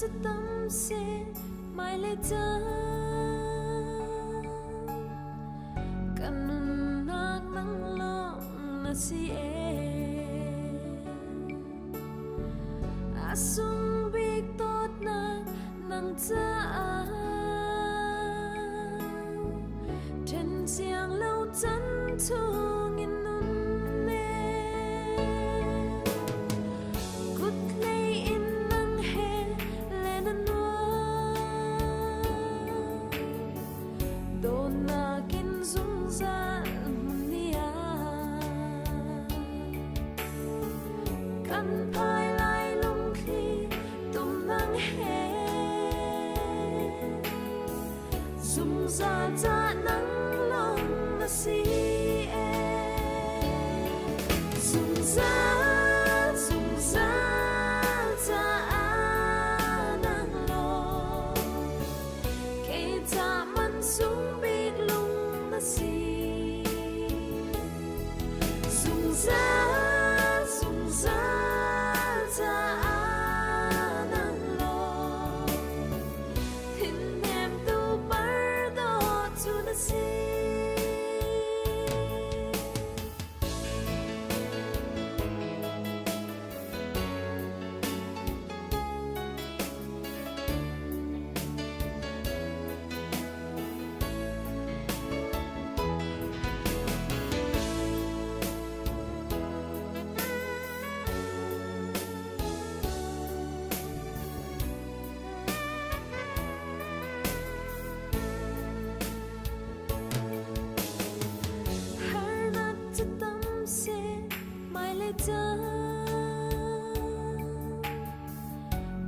cho tâm sẽ mai lệ chân kanun nak nang lo na si asung big tot na nang cha trên giang lâu chân thương in nun nè cút lấy in nang he lên anh đồn na kinh dung ra nia căn phai lại lung khi tum nang he dung ra ra nang lòng na si dung ra ra nang lo kể ta man sung biết lung na si dung ra ra nang lo hin em tu bar do tu na si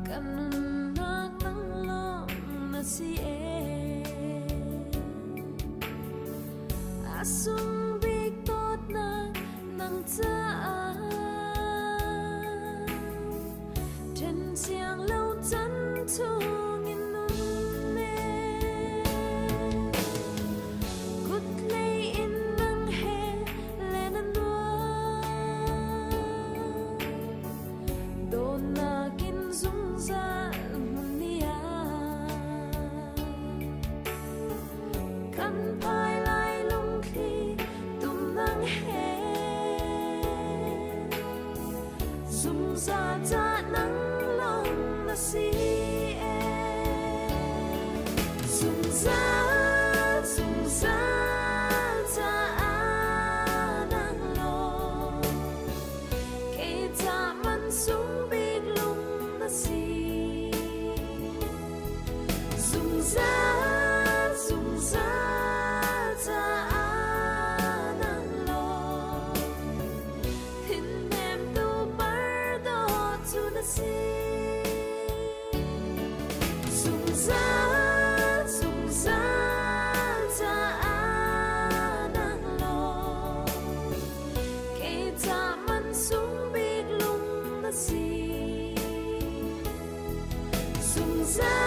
kanun nak nang lo na si asung big tot na nang cha trên giang lâu chân thương in nun nè cút lấy in nang he lên anh đồn na kinh dung ra nia căn phai lại lung khi tum nang he dung ra ra nang lòng na si dung ra nang lo kể ta man sung biết lung na si dung ra nang lo hin em tu bar do tu na si dung ra nang lo kể ta man sung biết lung na si dung ra